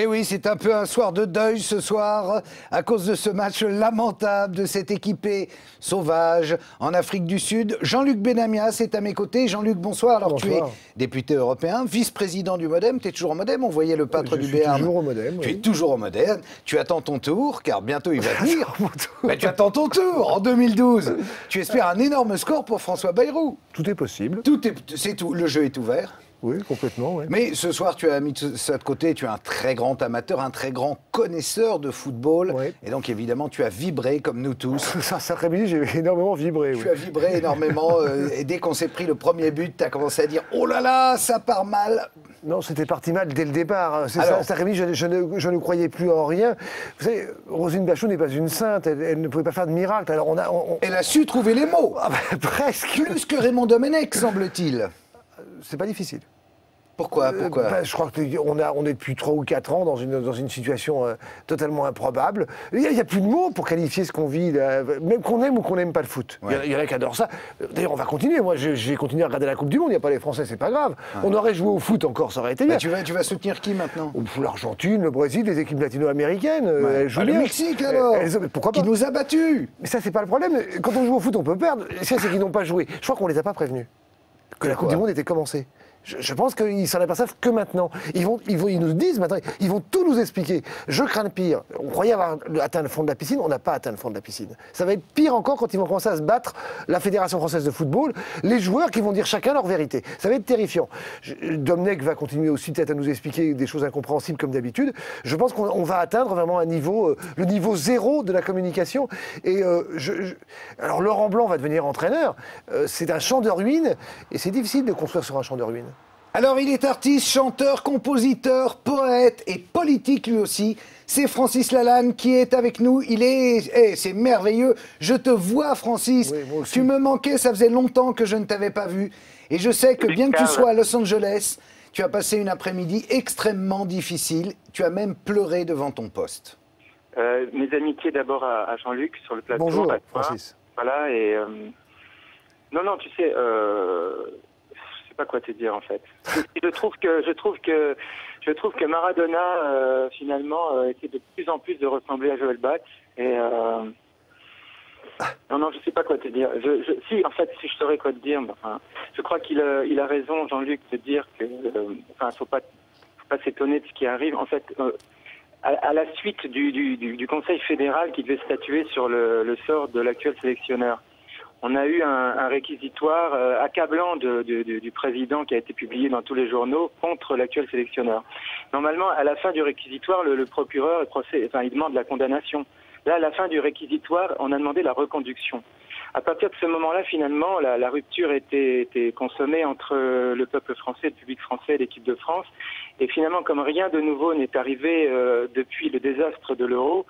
Et oui, c'est un peu un soir de deuil ce soir, à cause de ce match lamentable de cette équipée sauvage en Afrique du Sud. Jean-Luc Benamias est à mes côtés. Jean-Luc, bonsoir. Alors, bonsoir. Tu es député européen, vice-président du MoDem. Tu es toujours au MoDem, on voyait le pâtre du Béarn. Je suis toujours au MoDem. Tu es toujours au MoDem. Tu attends ton tour, car bientôt il va venir. Mais tu attends ton tour en 2012. Tu espères un énorme score pour François Bayrou. Tout est possible. C'est tout. Le jeu est ouvert. Oui, complètement, oui. Mais ce soir, tu as mis ça de côté, tu es un très grand amateur, un très grand connaisseur de football. Oui. Et donc, évidemment, tu as vibré, comme nous tous. Cet après-midi, j'ai énormément vibré. Tu as vibré énormément. Et dès qu'on s'est pris le premier but, tu as commencé à dire « Oh là là, ça part mal !» Non, c'était parti mal dès le départ. Cet Alors après-midi, je ne croyais plus en rien. Vous savez, Roselyne Bachelot n'est pas une sainte, elle ne pouvait pas faire de miracle. Alors Elle a su trouver les mots. Ah ben, presque. Plus que Raymond Domenech, semble-t-il. C'est pas difficile. Pourquoi Je crois qu'on est depuis 3 ou 4 ans dans une situation totalement improbable. Il n'y a plus de mots pour qualifier ce qu'on vit, là, même qu'on aime ou qu'on n'aime pas le foot. Ouais. Il y en a qui adorent ça. D'ailleurs, on va continuer. Moi, j'ai continué à regarder la Coupe du Monde. Il n'y a pas les Français, c'est pas grave. Ouais. On aurait joué au foot encore, ça aurait été bien. Tu vas soutenir qui maintenant? L'Argentine, le Brésil, les équipes latino-américaines. Ouais. Le Mexique alors pourquoi pas? Qui nous a battus. Mais ça, c'est pas le problème. Quand on joue au foot, on peut perdre. C'est qu'ils n'ont pas joué. Je crois qu'on les a pas prévenus que la Coupe du Monde était commencée. Je pense qu'ils s'en aperçoivent que maintenant. Ils nous disent maintenant, ils vont tout nous expliquer. Je crains le pire. On croyait avoir atteint le fond de la piscine, on n'a pas atteint le fond de la piscine. Ça va être pire encore quand ils vont commencer à se battre, la Fédération française de football, les joueurs qui vont dire chacun leur vérité. Ça va être terrifiant. Domenech va continuer aussi peut-être à nous expliquer des choses incompréhensibles comme d'habitude. Je pense qu'on va atteindre vraiment un niveau, le niveau zéro de la communication. Et alors Laurent Blanc va devenir entraîneur. C'est un champ de ruines et c'est difficile de construire sur un champ de ruines. Alors, il est artiste, chanteur, compositeur, poète et politique lui aussi. C'est Francis Lalanne qui est avec nous. C'est merveilleux. Je te vois, Francis. Oui, moi aussi. Tu me manquais, ça faisait longtemps que je ne t'avais pas vu. Et je sais que bien que tu sois à Los Angeles, tu as passé une après-midi extrêmement difficile. Tu as même pleuré devant ton poste. Mes amitiés d'abord à Jean-Luc sur le plateau. Bonjour, Francis. Voilà, et... Non, tu sais... pas quoi te dire en fait. Je trouve que Maradona finalement essaie de plus en plus de ressembler à Joël Bath et non je sais pas quoi te dire. Si je saurais quoi te dire. Enfin, je crois qu'il a raison Jean-Luc de dire que faut pas s'étonner de ce qui arrive en fait. À la suite du Conseil fédéral qui devait statuer sur le sort de l'actuel sélectionneur. On a eu un réquisitoire accablant du président qui a été publié dans tous les journaux contre l'actuel sélectionneur. Normalement, à la fin du réquisitoire, le procureur il demande la condamnation. Là, à la fin du réquisitoire, on a demandé la reconduction. À partir de ce moment-là, finalement, la rupture était consommée entre le peuple français, le public français et l'équipe de France. Et finalement, comme rien de nouveau n'est arrivé depuis le désastre de l'euro,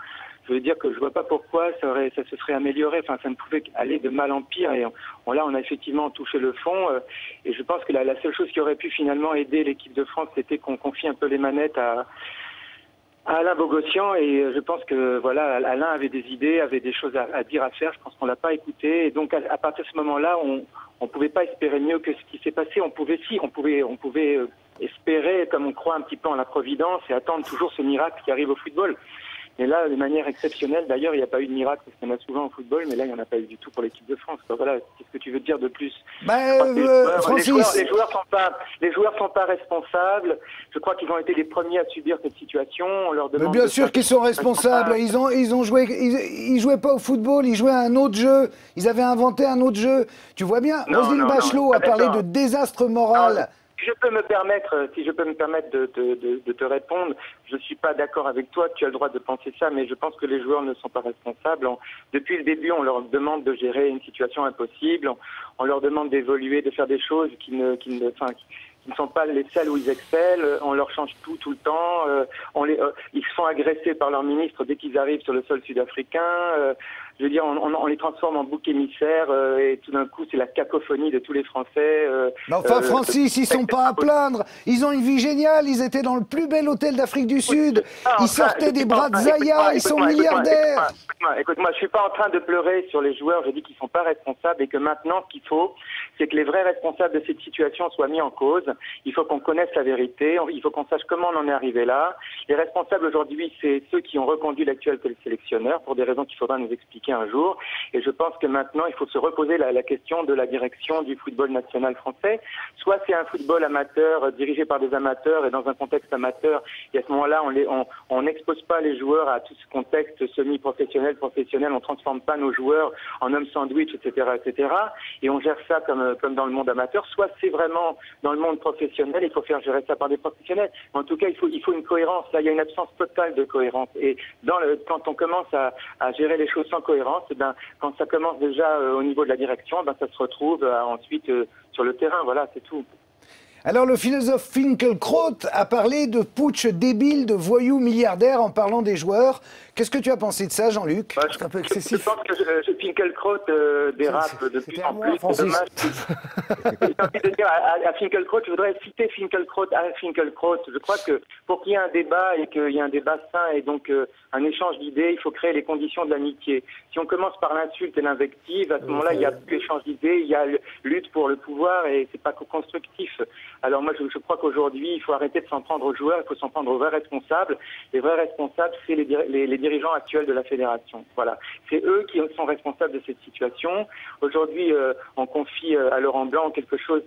je veux dire que je vois pas pourquoi ça se serait amélioré. Enfin, ça ne pouvait aller de mal en pire. Et là, on a effectivement touché le fond. Et je pense que la seule chose qui aurait pu finalement aider l'équipe de France, c'était qu'on confie un peu les manettes à Alain Bogossian. Et je pense que voilà, Alain avait des idées, avait des choses à dire, à faire. Je pense qu'on l'a pas écouté. Et donc, à partir de ce moment-là, on pouvait pas espérer mieux que ce qui s'est passé. On pouvait espérer, comme on croit un petit peu en la providence, et attendre toujours ce miracle qui arrive au football. Mais là, de manière exceptionnelle, d'ailleurs, il n'y a pas eu de miracle, parce qu'il y en a souvent au football, mais là, il n'y en a pas eu du tout pour l'équipe de France. Voilà, qu'est-ce que tu veux dire de plus? Francis... Les joueurs sont pas responsables. Je crois qu'ils ont été les premiers à subir cette situation. On leur demande mais bien sûr qu'ils sont responsables. Ils jouaient pas au football, ils jouaient à un autre jeu. Ils avaient inventé un autre jeu. Tu vois bien, Roselyne Bachelot a parlé de désastre moral. Si je peux me permettre de te répondre, je suis pas d'accord avec toi, tu as le droit de penser ça, mais je pense que les joueurs ne sont pas responsables. Depuis le début, on leur demande de gérer une situation impossible, on leur demande d'évoluer, de faire des choses qui ne sont pas celles où ils excellent, on leur change tout le temps, ils se font agresser par leur ministre dès qu'ils arrivent sur le sol sud-africain, je veux dire, on les transforme en bouc émissaire et tout d'un coup, c'est la cacophonie de tous les Français. Mais enfin, Francis, ils sont pas à plaindre. Ils ont une vie géniale. Ils étaient dans le plus bel hôtel d'Afrique du Sud. Ils sortaient des bras de Zaya. Ils sont milliardaires. Écoute-moi, je suis pas en train de pleurer sur les joueurs, je dis qu'ils sont pas responsables et que maintenant, ce qu'il faut, c'est que les vrais responsables de cette situation soient mis en cause. Il faut qu'on connaisse la vérité, il faut qu'on sache comment on en est arrivé là. Les responsables aujourd'hui, c'est ceux qui ont reconduit l'actuel sélectionneur pour des raisons qu'il faudra nous expliquer un jour. Et je pense que maintenant, il faut se reposer la question de la direction du football national français. Soit c'est un football amateur, dirigé par des amateurs et dans un contexte amateur, et à ce moment-là, on n'expose pas les joueurs à tout ce contexte semi-professionnel, professionnel, on transforme pas nos joueurs en hommes sandwich, etc., etc., et on gère ça comme dans le monde amateur. Soit c'est vraiment dans le monde professionnel, il faut faire gérer ça par des professionnels. Mais en tout cas, il faut une cohérence. Là, il y a une absence totale de cohérence. Et quand on commence à gérer les choses sans cohérence, quand ça commence déjà au niveau de la direction, ça se retrouve ensuite sur le terrain. Voilà, c'est tout. Alors, le philosophe Finkielkraut a parlé de putsch débile, de voyous milliardaires en parlant des joueurs. Qu'est-ce que tu as pensé de ça, Jean-Luc? C'est un peu excessif. Je pense que Finkielkraut dérape de plus en plus. C'est dommage. J'ai envie de dire à Finkielkraut, je voudrais citer Finkielkraut à Finkielkraut. Je crois que pour qu'il y ait un débat et qu'il y ait un débat sain et donc un échange d'idées, il faut créer les conditions de l'amitié. Si on commence par l'insulte et l'invective, à ce moment-là, il y a plus échange d'idées, il y a lutte pour le pouvoir et c'est pas constructif. Alors moi, je crois qu'aujourd'hui, il faut arrêter de s'en prendre aux joueurs, il faut s'en prendre aux vrais responsables. Les vrais responsables, c'est les dirigeants actuels de la fédération. Voilà, c'est eux qui sont responsables de cette situation. Aujourd'hui, on confie à Laurent Blanc quelque chose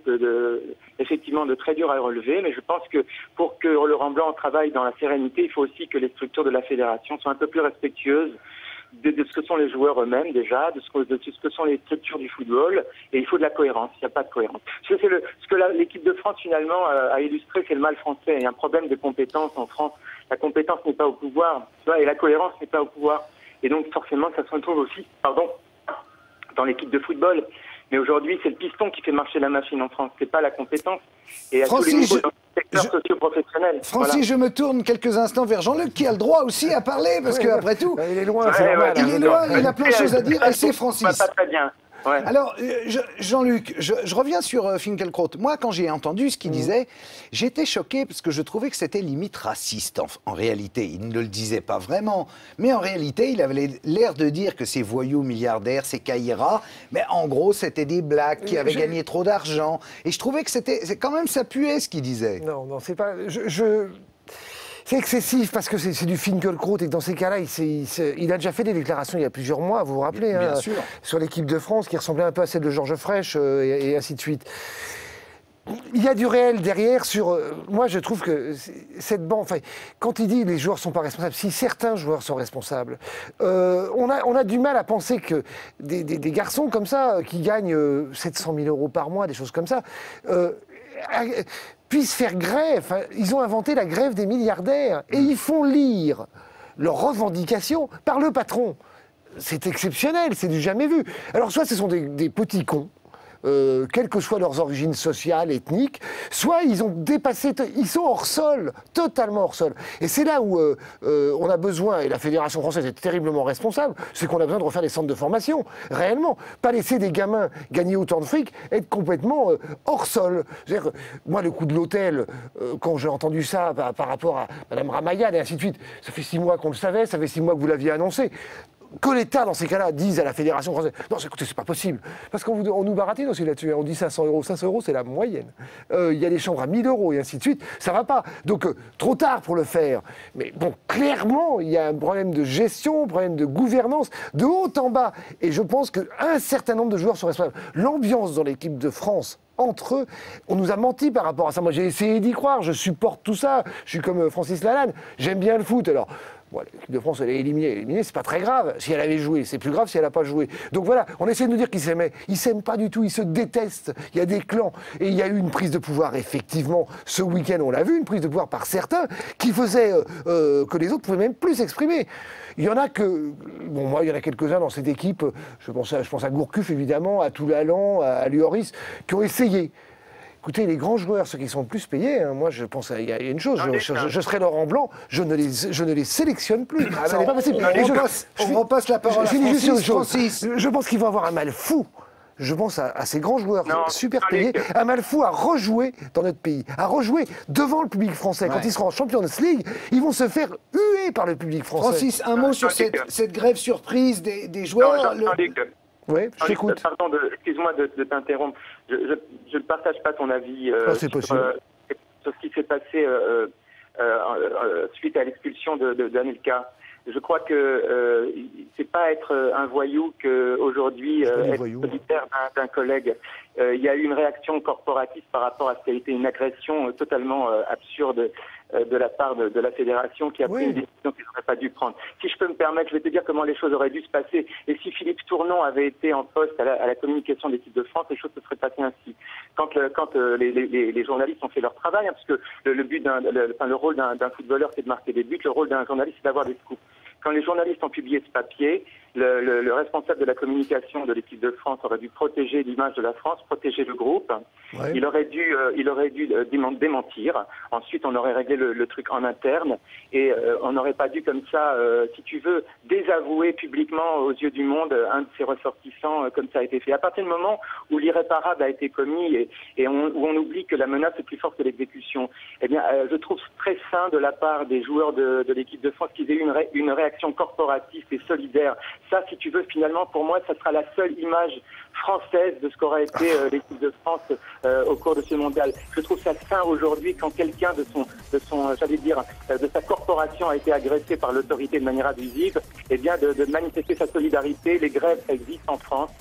effectivement de très dur à relever, mais je pense que pour que Laurent Blanc travaille dans la sérénité, il faut aussi que les structures de la fédération soient un peu plus respectueuses de ce que sont les joueurs eux-mêmes déjà, de ce que sont les structures du football, et il faut de la cohérence. Il n'y a pas de cohérence. Ce que l'équipe de France finalement a illustré, c'est le mal français. Il y a un problème de compétence en France. La compétence n'est pas au pouvoir, tu vois, et la cohérence n'est pas au pouvoir. Et donc forcément, ça se retrouve aussi, dans l'équipe de football. Mais aujourd'hui, c'est le piston qui fait marcher la machine en France, c'est pas la compétence. Et à tous les niveaux, dans le secteur socio-professionnel. Francis, voilà. je me tourne quelques instants vers Jean-Luc, qui a le droit aussi à parler, parce qu'après tout, il est loin, c'est normal. il est loin, il a plein de choses à dire, et c'est Francis. Pas très bien. Ouais. Alors, Jean-Luc, je reviens sur Finkielkraut. Moi, quand j'ai entendu ce qu'il disait, j'étais choqué parce que je trouvais que c'était limite raciste en réalité. Il ne le disait pas vraiment, mais en réalité, il avait l'air de dire que ces voyous milliardaires, ces caïras, mais en gros, c'était des blacks qui avaient gagné trop d'argent. Et je trouvais que c'est quand même, ça puait ce qu'il disait. Non, c'est pas... C'est excessif parce que c'est du Finkielkraut et que dans ces cas-là, il a déjà fait des déclarations il y a plusieurs mois, vous vous rappelez, bien sûr, sur l'équipe de France qui ressemblait un peu à celle de Georges Frêche et ainsi de suite. Il y a du réel derrière sur... moi, je trouve que cette bande... Enfin, quand il dit les joueurs ne sont pas responsables, si certains joueurs sont responsables, on a du mal à penser que des garçons comme ça, qui gagnent 700 000 € par mois, des choses comme ça... puissent faire grève. Ils ont inventé la grève des milliardaires et ils font lire leurs revendications par le patron. C'est exceptionnel, c'est du jamais vu. Alors soit ce sont des petits cons, quelles que soient leurs origines sociales, ethniques, soit ils ont dépassé, ils sont hors sol, totalement hors sol. Et c'est là où on a besoin, et la Fédération française est terriblement responsable, c'est qu'on a besoin de refaire des centres de formation, réellement. Pas laisser des gamins gagner autant de fric, être complètement hors sol. C'est-à-dire, moi, le coût de l'hôtel, quand j'ai entendu ça par rapport à Mme Ramayad et ainsi de suite, ça fait 6 mois qu'on le savait, ça fait 6 mois que vous l'aviez annoncé. Que l'État, dans ces cas-là, dise à la Fédération française « Non, écoutez, c'est pas possible. » Parce qu'on nous baratine aussi là-dessus. On dit 500 €. 500 €, c'est la moyenne. Il y a des chambres à 1000 € et ainsi de suite. Ça va pas. Donc, trop tard pour le faire. Mais bon, clairement, il y a un problème de gestion, un problème de gouvernance, de haut en bas. Et je pense qu'un certain nombre de joueurs sont responsables. L'ambiance dans l'équipe de France, entre eux, on nous a menti par rapport à ça. Moi, j'ai essayé d'y croire. Je supporte tout ça. Je suis comme Francis Lalanne. J'aime bien le foot. Alors... Bon, l'équipe de France, elle est éliminée, c'est pas très grave. Si elle avait joué, c'est plus grave si elle n'a pas joué. Donc voilà, on essaie de nous dire qu'ils s'aimaient. Ils s'aiment pas du tout, ils se détestent. Il y a des clans. Et il y a eu une prise de pouvoir, effectivement, ce week-end, on l'a vu, une prise de pouvoir par certains qui faisait que les autres pouvaient même plus s'exprimer. Il y en a que... Bon, moi, il y en a quelques-uns dans cette équipe, je pense à Gourcuff, évidemment, à Toulalan, à Lloris, qui ont essayé. Écoutez, les grands joueurs, ceux qui sont le plus payés, hein, moi je pense qu'il y a une chose, je serai Laurent Blanc, je ne les sélectionne plus. Ça n'est pas possible. On repasse la parole à Francis. Je pense qu'ils vont avoir un mal fou Je pense à ces grands joueurs Non, super Jean-Luc. payés. Amalfo a rejoué dans notre pays, a rejoué devant le public français. Quand Ouais. ils seront en Champions League, ils vont se faire huer par le public français. Francis, un mot sur Jean-Luc. cette grève surprise des Non, joueurs. Jean-Luc, Oui, je Jean-Luc, t'écoute. pardon, excuse-moi de t'interrompre. Je ne partage pas ton avis c'est possible. sur ce qui s'est passé suite à l'expulsion d'Anelka. Je crois que c'est pas être un voyou qu'aujourd'hui pas des être voyous. solitaire d'un collègue. Il y a eu une réaction corporatiste par rapport à ce qui a été une agression totalement absurde de la part de la fédération qui a pris une décision qu'il n'aurait pas dû prendre. Si je peux me permettre, je vais te dire comment les choses auraient dû se passer. Et si Philippe Tournon avait été en poste à la communication de l'équipe de France, les choses se seraient passées ainsi. Quand les journalistes ont fait leur travail, hein, parce que le rôle d'un footballeur, c'est de marquer des buts, le rôle d'un journaliste, c'est d'avoir des scoops. Quand les journalistes ont publié ce papier, le responsable de la communication de l'équipe de France aurait dû protéger l'image de la France, protéger le groupe. Ouais. Il aurait dû démentir. Ensuite, on aurait réglé le truc en interne et on n'aurait pas dû comme ça, si tu veux, désavouer publiquement aux yeux du monde un de ses ressortissants comme ça a été fait. À partir du moment où l'irréparable a été commis et où on oublie que la menace est plus forte que l'exécution, eh bien, je trouve très sain de la part des joueurs de l'équipe de France qu'ils aient eu une réaction corporative et solidaire. Ça, si tu veux, finalement, pour moi, ça sera la seule image française de ce qu'aurait été l'équipe de France au cours de ce mondial. Je trouve ça sain aujourd'hui quand quelqu'un de sa corporation a été agressé par l'autorité de manière abusive, eh bien, de manifester sa solidarité. Les grèves, ça existe en France.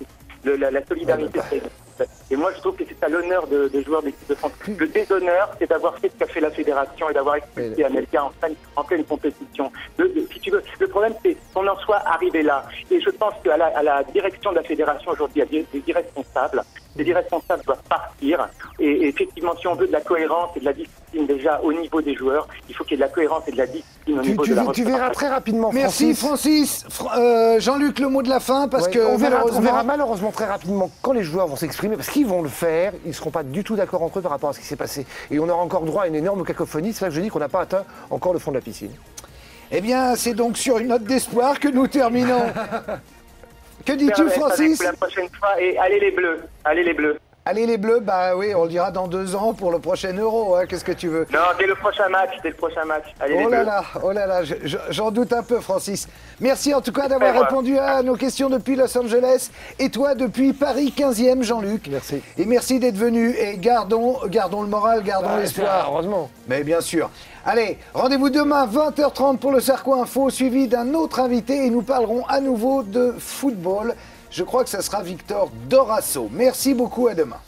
La solidarité, ça existe. Et moi, je trouve que c'est à l'honneur des joueurs de l'équipe de France. Le déshonneur, c'est d'avoir fait ce qu'a fait la fédération et d'avoir expulsé Anelka en pleine compétition. Si tu veux, le problème, c'est qu'on en soit arrivé là. Et je pense qu'à la direction de la fédération aujourd'hui, il y a des irresponsables. Les irresponsables doivent partir. Et effectivement, si on veut de la cohérence et de la discipline déjà au niveau des joueurs, il faut qu'il y ait de la cohérence et de la discipline au niveau de la Tu verras très rapidement, Merci Francis. Jean-Luc, le mot de la fin, parce Ouais, que on verra malheureusement... malheureusement très rapidement quand les joueurs vont s'exprimer, parce qu'ils vont le faire, ils ne seront pas du tout d'accord entre eux par rapport à ce qui s'est passé. Et on aura encore droit à une énorme cacophonie, c'est ça que je dis qu'on n'a pas atteint encore le fond de la piscine. Eh bien, c'est donc sur une note d'espoir que nous terminons. Que dis-tu, Francis? Pour la prochaine fois, et allez les Bleus, allez les Bleus. Allez les Bleus, bah oui, on le dira dans 2 ans pour le prochain Euro, hein, qu'est-ce que tu veux? Non, dès le prochain match, allez les Bleus. Oh là là, j'en doute un peu, Francis. Merci en tout cas d'avoir répondu à nos questions depuis Los Angeles et toi depuis Paris 15e, Jean-Luc. Merci. Et merci d'être venu et gardons le moral, gardons l'espoir. Heureusement. Mais bien sûr. Allez, rendez-vous demain 20h30 pour le Cercle Info, suivi d'un autre invité et nous parlerons à nouveau de football. Je crois que ça sera Victor Dorasso. Merci beaucoup, à demain.